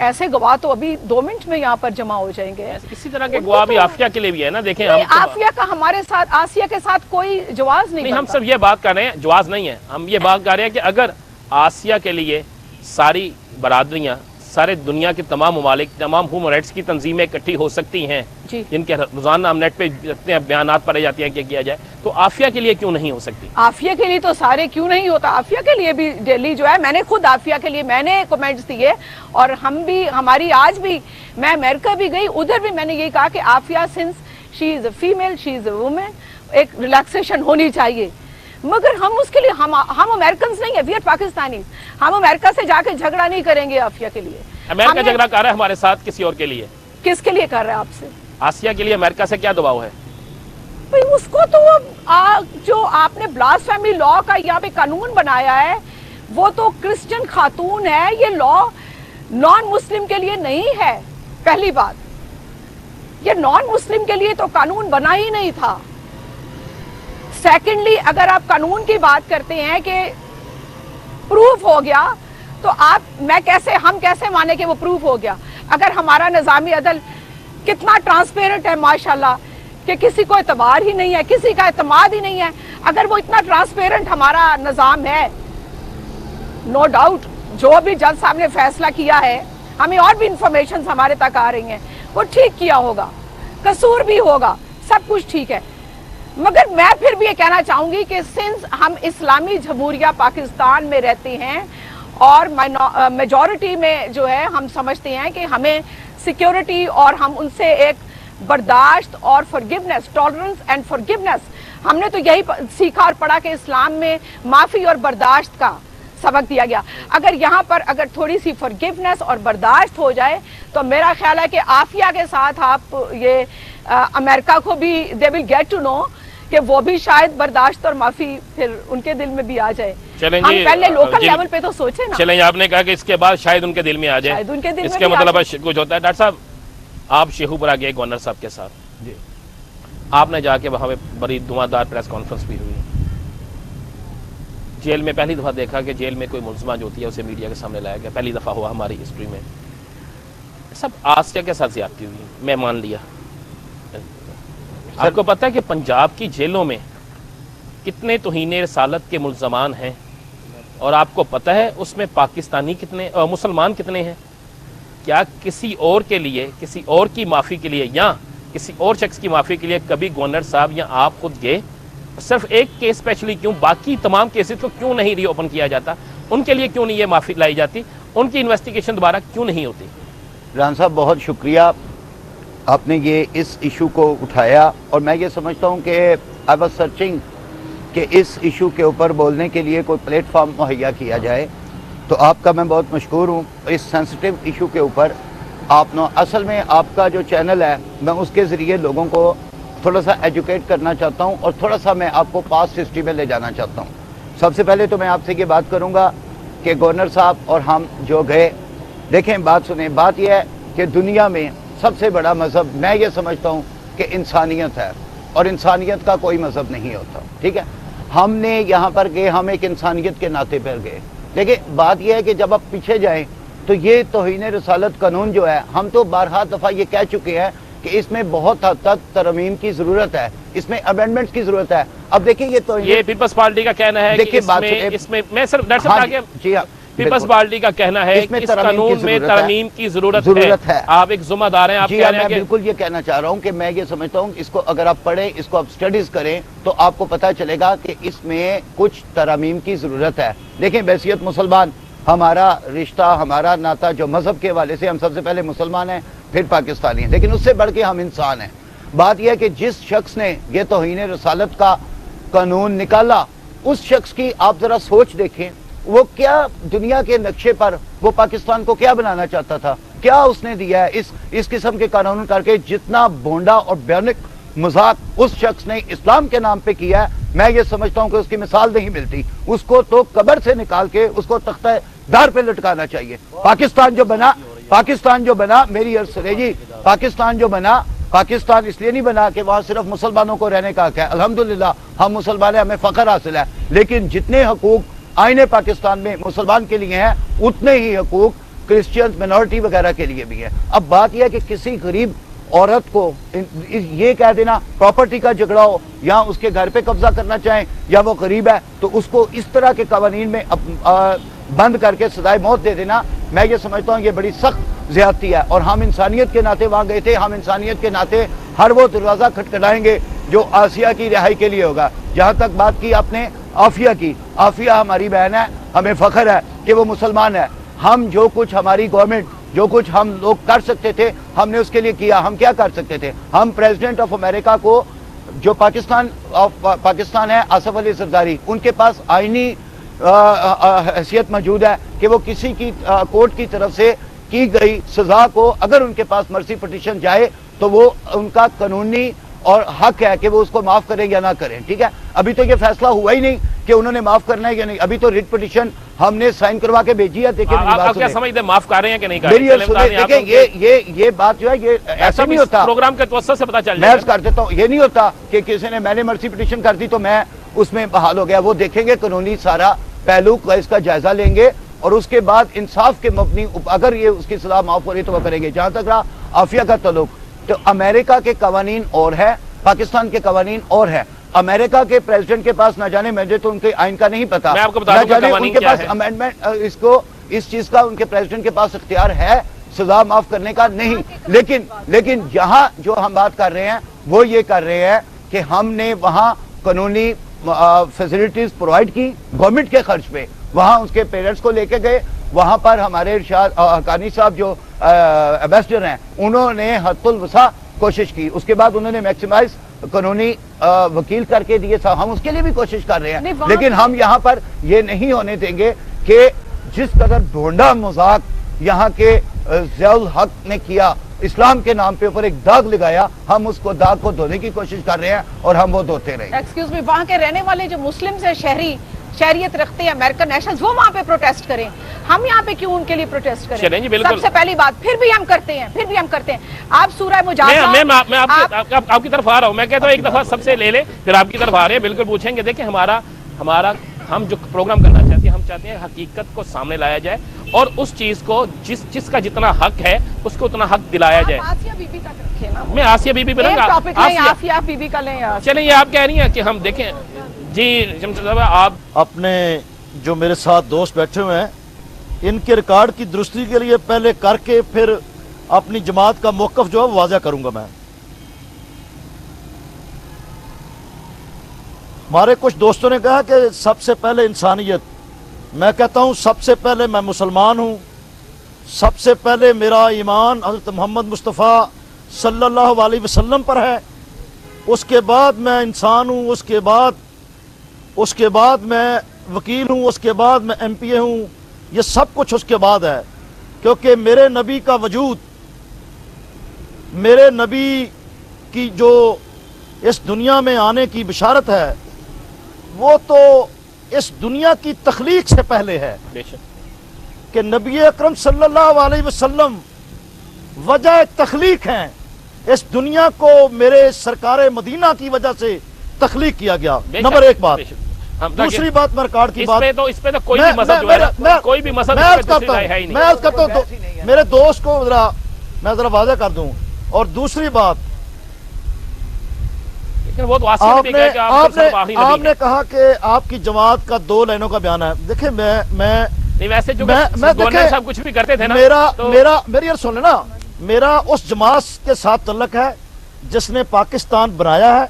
ایسے گواہ تو ابھی 2 منٹ میں یہاں پر جمع ہو جائیں گے. اسی طرح کے گواہ بھی آفیہ کے لیے بھی ہے نا. دیکھیں آفیہ کا ہمارے ساتھ آسیہ کے ساتھ کوئی جواز نہیں. ہم صرف یہ بات کر رہے ہیں, جواز نہیں ہے, ہم یہ بات کر رہے ہیں کہ اگر آسیہ کے لیے ساری برادریاں, سارے دنیا کے تمام ممالک, تمام ہیومن رائٹس کی تنظیمیں اکٹھی ہو سکتی ہیں جن کے روزانہ ہم نیٹ پہ رکھتے ہیں, بیانات پڑھے جاتے ہیں کہ کیا جائے, تو آفیہ کے لیے کیوں نہیں ہو سکتی؟ آفیہ کے لیے تو سارے کیوں نہیں ہوتا, آفیہ کے لیے بھی دہلی جو ہے, میں نے خود آفیہ کے لیے میں نے کمنٹس دیے, اور ہم بھی, ہماری آج بھی, میں امریکہ بھی گئی, ادھر بھی میں نے یہ کہا کہ Aafia since she is a female, she is a woman, ایک ریلیکسیشن ہونی چاہیے. مگر ہم اس کے لیے, ہم امریکنز نہیں ہیں, وی آر پاکستانی, ہم امریکہ سے جا کے جھگڑا نہیں کریں گے آفیہ کے لیے. امریکہ جھگڑا کر رہا ہے ہمارے ساتھ کسی اور کے لیے. کس کے لیے کر رہا ہے آپ سے؟ آسیہ کے لیے امریکہ سے کیا دباؤ ہے؟ اس کو تو جو آپ نے بلاسفیمی لا کا یہاں پہ قانون بنایا ہے, وہ تو کرسچن خاتون ہے, یہ لا نان مسلم کے لیے نہیں ہے. پہلی بات, یہ نان مسلم کے لیے تو قانون بنا ہی نہیں تھا. سیکنڈلی, اگر آپ قانون کی بات کرتے ہیں کہ پروف ہو گیا, تو ہم کیسے مانے کہ وہ پروف ہو گیا؟ اگر ہمارا نظام عدل کتنا ٹرانسپیرنٹ ہے ماشاءاللہ, کہ کسی کو اعتبار ہی نہیں ہے, کسی کا اعتماد ہی نہیں ہے. اگر وہ اتنا ٹرانسپیرنٹ ہمارا نظام ہے, نو ڈاؤٹ جو بھی جج صاحب نے فیصلہ کیا ہے, ہمیں اور بھی انفارمیشن ہمارے تک آ رہی ہیں, وہ ٹھیک کیا ہوگا, قصور بھی ہوگا, سب کچھ ٹھیک ہے. مگر میں پھر بھی یہ کہنا چاہوں گی کہ سنس ہم اسلامی جمہوریہ پاکستان میں رہتے ہیں, اور میجورٹی میں جو ہے ہم سمجھتے ہیں کہ ہمیں سیکیورٹی, اور ہم ان سے ایک برداشت اور forgiveness, tolerance and forgiveness, ہم نے تو یہی سیکھا اور پڑھا کہ اسلام میں معافی اور برداشت کا سبق دیا گیا. اگر یہاں پر اگر تھوڑی سی forgiveness اور برداشت ہو جائے, تو میرا خیال ہے کہ آفیہ کے ساتھ آپ یہ امریکہ کو بھی they will get to know کہ وہ بھی شاید برداشت اور معافی پھر ان کے دل میں بھی آ جائے. ہم پہلے لوکل لیول پہ تو سوچیں نا. چلیں, آپ نے کہا کہ اس کے بعد شاید ان کے دل میں آ جائے, اس کے مطلب کچھ ہوتا ہے. ڈاکٹر صاحب, آپ شیخو پورہ گئے گورنر صاحب کے ساتھ, جی, آپ نے جا کے وہاں پہ بڑی دھواں پریس کانفرنس بھی ہوئی. جیل میں پہلی دفعہ دیکھا کہ جیل میں کوئی ملزمہ جو ہوتی ہے اسے میڈیا کے سامنے لایا گیا, پہلی دفعہ ہوا ہماری ہسٹری میں. سب آسیہ کے ساتھ زیادتی ہوئی, میں مان لیا. آپ کو پتہ ہے کہ پنجاب کی جیلوں میں کتنے توہین رسالت کے ملزمان ہیں, اور آپ کو پتہ ہے اس میں پاکستانی کتنے, مسلمان کتنے ہیں؟ کیا کسی اور کے لیے, کسی اور کی معافی کے لیے, یا کسی اور شخص کی معافی کے لیے کبھی گورنر صاحب یا آپ خود گئے؟ صرف ایک کیس اسپیشلی کیوں, باقی تمام کیسز کو کیوں نہیں ری اوپن کیا جاتا؟ ان کے لیے کیوں نہیں یہ معافی لائی جاتی؟ ان کی انویسٹیگیشن دوبارہ کیوں نہیں ہوتی؟ رحان صاحب بہت شکریہ, آپ نے یہ اس ایشو کو اٹھایا, اور میں یہ سمجھتا ہوں کہ آئی واز سرچنگ کہ اس ایشو کے اوپر بولنے کے لیے کوئی پلیٹ فارم مہیا کیا جائے. تو آپ کا میں بہت مشکور ہوں اس سینسٹیو ایشو کے اوپر. اصل میں آپ کا جو چینل ہے, میں اس کے ذریعے لوگوں کو تھوڑا سا ایجوکیٹ کرنا چاہتا ہوں, اور تھوڑا سا میں آپ کو پاسٹ ہسٹری میں لے جانا چاہتا ہوں. سب سے پہلے تو میں آپ سے یہ بات کروں گا کہ گورنر صاحب اور ہم جو گئے, دیکھیں بات سنیں, بات یہ ہے کہ دنیا میں سب سے بڑا مذہب میں یہ سمجھتا ہوں کہ انسانیت ہے, اور انسانیت کا کوئی مذہب نہیں ہوتا, ٹھیک ہے. ہم نے یہاں پر گئے, ہم ایک انسانیت کے ناطے پر گئے. لیکن بات یہ ہے کہ جب آپ پیچھے جائیں تو یہ توہین رسالت قانون جو ہے, ہم تو بارہا دفعہ یہ کہہ چکے ہیں کہ اس میں بہت حد تک ترمیم کی ضرورت ہے, اس میں امینڈمنٹس کی ضرورت ہے. اب دیکھیں یہ پیپلز پارٹی کا کہنا ہے کہ اس میں میں صرف ڈاکٹر صاحب جی ہاں, پیپلز پارٹی کا کہنا ہے کہ اس قانون میں ترمیم کی ضرورت ہے. آپ ایک ذمہ دار ہیں, آپ کہہ رہے ہیں. میں بالکل یہ کہنا چاہ رہا ہوں کہ میں یہ سمجھتا ہوں اس کو اگر آپ پڑھیں, اس کو آپ سٹڈیز کریں, تو آپ کو پتہ چلے گا کہ اس میں کچھ ترامیم کی ضرورت ہے. دیکھیں بحیثیت مسلمان, ہمارا رشتہ, ہمارا ناتا جو مذہب کے حوالے سے, ہم سب سے پہلے مسلمان ہیں, پھر پاکستانی ہیں, لیکن اس سے بڑھ کے ہم انسان ہیں. بات یہ ہے کہ جس شخص نے یہ توہین رسالت کا قانون نکالا, اس شخص کی آپ ذرا سوچ دیکھیں, وہ کیا دنیا کے نقشے پر وہ پاکستان کو کیا بنانا چاہتا تھا, کیا اس نے دیا ہے اس قسم کے قانون کر کے. جتنا بونڈا اور بیانک مذاق اس شخص نے اسلام کے نام پہ کیا ہے, میں یہ سمجھتا ہوں کہ اس کی مثال نہیں ملتی. اس کو تو قبر سے نکال کے اس کو تختہ دار پہ لٹکانا چاہیے. پاکستان جو بنا میری عرض سنے جی, پاکستان جو بنا, پاکستان اس لیے نہیں بنا کہ وہاں صرف مسلمانوں کو رہنے کا حق ہے. الحمدللہ ہم مسلمان ہیں, ہمیں فخر حاصل ہے, لیکن جتنے حقوق آئین پاکستان میں مسلمان کے لیے ہیں, اتنے ہی حقوق کرسچنز مینورٹی وغیرہ کے لیے بھی ہے. اب بات یہ ہے کہ کسی غریب عورت کو یہ کہہ دینا پراپرٹی کا جھگڑا ہو یا اس کے گھر پہ قبضہ کرنا چاہیں یا وہ غریب ہے تو اس کو اس طرح کے قوانین میں بند کر کے سزائے موت دے دینا، میں یہ سمجھتا ہوں یہ بڑی سخت زیادتی ہے. اور ہم انسانیت کے ناطے وہاں گئے تھے، ہم انسانیت کے ناطے ہر وہ دروازہ کھٹکھٹائیں گے جو آسیہ کی رہائی کے لیے ہوگا. جہاں تک بات کی آپ نے عافیہ کی، عافیہ ہماری بہن ہے، ہمیں فخر ہے کہ وہ مسلمان ہے. ہم جو کچھ ہماری گورنمنٹ جو کچھ ہم لوگ کر سکتے تھے ہم نے اس کے لیے کیا. ہم کیا کر سکتے تھے؟ ہم پریزیڈنٹ آف امریکہ کو جو پاکستان ہے آصف علی زرداری، ان کے پاس آئینی حیثیت موجود ہے کہ وہ کسی کی کورٹ کی طرف سے کی گئی سزا کو اگر ان کے پاس مرسی پٹیشن جائے تو وہ ان کا قانونی اور حق ہے کہ وہ اس کو معاف کریں یا نہ کریں. ٹھیک ہے، ابھی تو یہ فیصلہ ہوا ہی نہیں کہ انہوں نے معاف کرنا ہے یا نہیں. ابھی تو ریٹ پٹیشن ہم نے سائن کروا کے بھیجی ہے. دیکھیں آپ کیا سمجھتے ہیں معاف کر رہے ہیں کہ نہیں کر رہے؟ دیکھیں یہ بات جو ہے یہ ایسا نہیں ہوتا. پروگرام کے توسط سے پتہ چل میں عرض کر دیتا ہوں یہ نہیں ہوتا کہ کسی نے میں نے مرسی پٹیشن کر دی تو میں اس میں بحال ہو گیا. وہ دیکھیں گے قانونی سارا پہلو کا اس کا جائزہ لیں گے اور اس کے بعد انصاف کے مبنی اگر یہ اس کی سزا معاف ہو رہی تو وہ کریں گے. جہاں تک رہا عافیہ کا تعلق، تو امریکہ کے قوانین اور ہے، پاکستان کے قوانین اور ہے. امریکہ کے پریزیڈنٹ کے پاس نہ جانے مجھے تو ان کے آئین کا نہیں پتا، میں آپ کو بتا دوں کہ قوانین کیا ہے. امینڈمنٹ اس چیز کا ان کے پریزیڈنٹ کے پاس اختیار ہے سزا معاف کرنے کا نہیں. لیکن یہاں جو ہم بات کر رہے ہیں وہ یہ کر رہے ہیں کہ ہم نے وہاں قانونی فیسلٹیز پرووائڈ کی گورنمنٹ کے خرچ پہ. وہاں اس کے پیرنٹس کو لے کے گئے، وہاں پر ہمارے ارشاد حقانی صاحب جو ایمبیسڈر ہیں انہوں نے حد الوسع کوشش کی. اس کے بعد انہوں نے میکسیمائز قانونی وکیل کر کے دیے. ہم اس کے لیے بھی کوشش کر رہے ہیں لیکن ہم یہاں پر یہ نہیں ہونے دیں گے کہ جس قدر ڈھونڈا مذاق یہاں کے ضیاء الحق نے کیا، اسلام کے نام پہ اوپر ایک داغ لگایا، ہم اس کو داغ کو دھونے کی کوشش کر رہے ہیں اور ہم وہ دھوتے رہیں گے. ایکسکیوز می، وہاں کے رہنے والے جو مسلم سے شہریت رکھتے ہیں امریکن نیشنلز، وہ وہاں پہ پروٹیسٹ کریں. ہم یہاں پہ کیوں ان کے لیے پروٹیسٹ کریں؟ چلیں جی بالکل. سب سے پہلی بات پھر بھی ہم کرتے ہیں. آپ سورہ مجادلہ میں آپ کی طرف آ رہا ہوں. میں کہتا ہوں ایک دفعہ سب سے لے لیں پھر آپ کی طرف آ رہے ہیں. بالکل پوچھیں گے. دیکھیں ہمارا ہم جو پروگرام کرنا چاہتے ہیں، ہم چاہتے ہیں حقیقت کو سامنے لایا جائے اور اس چیز کو جس کا جتنا حق ہے اس کو اتنا حق دلایا جائے. آسیہ بی بی تک رکھیں نا. میں آسیہ بی بی پہ آسیہ بی بی کا لیں. چلیں یہ آپ کہہ رہی ہیں کہ ہم دیکھیں. جی شمس صاحب، آپ اپنے جو میرے ساتھ دوست بیٹھے ہوئے ہیں ان کے ریکارڈ کی درستی کے لیے پہلے کر کے پھر اپنی جماعت کا موقف جو ہے واضح کروں گا. میں ہمارے کچھ دوستوں نے کہا کہ سب سے پہلے انسانیت. میں کہتا ہوں سب سے پہلے میں مسلمان ہوں، سب سے پہلے میرا ایمان حضرت محمد مصطفیٰ صلی اللہ علیہ وسلم پر ہے. اس کے بعد میں انسان ہوں، اس کے بعد میں وکیل ہوں، اس کے بعد میں ایم پی اے ہوں. یہ سب کچھ اس کے بعد ہے کیونکہ میرے نبی کا وجود، میرے نبی کی جو اس دنیا میں آنے کی بشارت ہے وہ تو اس دنیا کی تخلیق سے پہلے ہے کہ نبی اکرم صلی اللہ علیہ وسلم وجہ تخلیق ہیں. اس دنیا کو میرے سرکار مدینہ کی وجہ سے تخلیق کیا گیا. نمبر ایک بات. دوسری بات میں ریکارڈ کی بات، اس پہ تو کوئی بھی مسئلہ جو ہے کوئی بھی مسئلہ میں عرض کرتا ہوں میرے دوست کو میں ذرا واضح کر دوں. اور دوسری بات، آپ نے کہا کہ آپ کی جماعت کا 2 لائنوں کا بیان ہے. دیکھیں ویسے جو گورنر صاحب کچھ بھی کرتے تھے نا، میری عرض سن لینا، میرا اس جماعت کے ساتھ تعلق ہے جس نے پاکستان بنایا ہے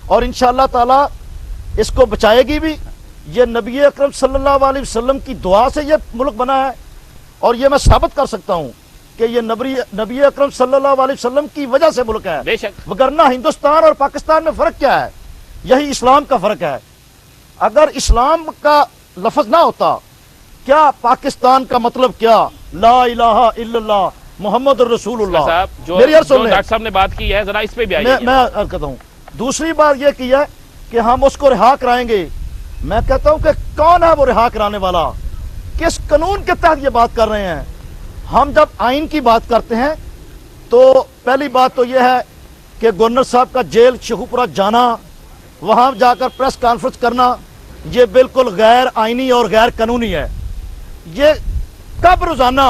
اور انشاءاللہ تعالی اس کو بچائے گی بھی. یہ نبی اکرم صلی اللہ علیہ وسلم کی دعا سے یہ ملک بنا ہے اور یہ میں ثابت کر سکتا ہوں کہ یہ نبی اکرم صلی اللہ علیہ وسلم کی وجہ سے ملک ہے. بے شک. وگرنہ ہندوستان اور پاکستان میں فرق کیا ہے؟ یہی اسلام کا فرق ہے. اگر اسلام کا لفظ نہ ہوتا، کیا پاکستان کا مطلب کیا؟ لا الہ الا اللہ محمد الرسول اللہ. میری ڈاکٹر صاحب نے بات کی ہے، ذرا اس پہ بھی آئیے. میں کہتا ہوں دوسری بات یہ کی ہے کہ ہم اس کو رہا کرائیں گے. میں کہتا ہوں کہ کون ہے وہ رہا کرانے والا؟ کس قانون کے تحت یہ بات کر رہے ہیں؟ ہم جب آئین کی بات کرتے ہیں تو پہلی بات تو یہ ہے کہ گورنر صاحب کا جیل شیخوپورہ جانا، وہاں جا کر پریس کانفرنس کرنا، یہ بالکل غیر آئینی اور غیر قانونی ہے. یہ کب روزانہ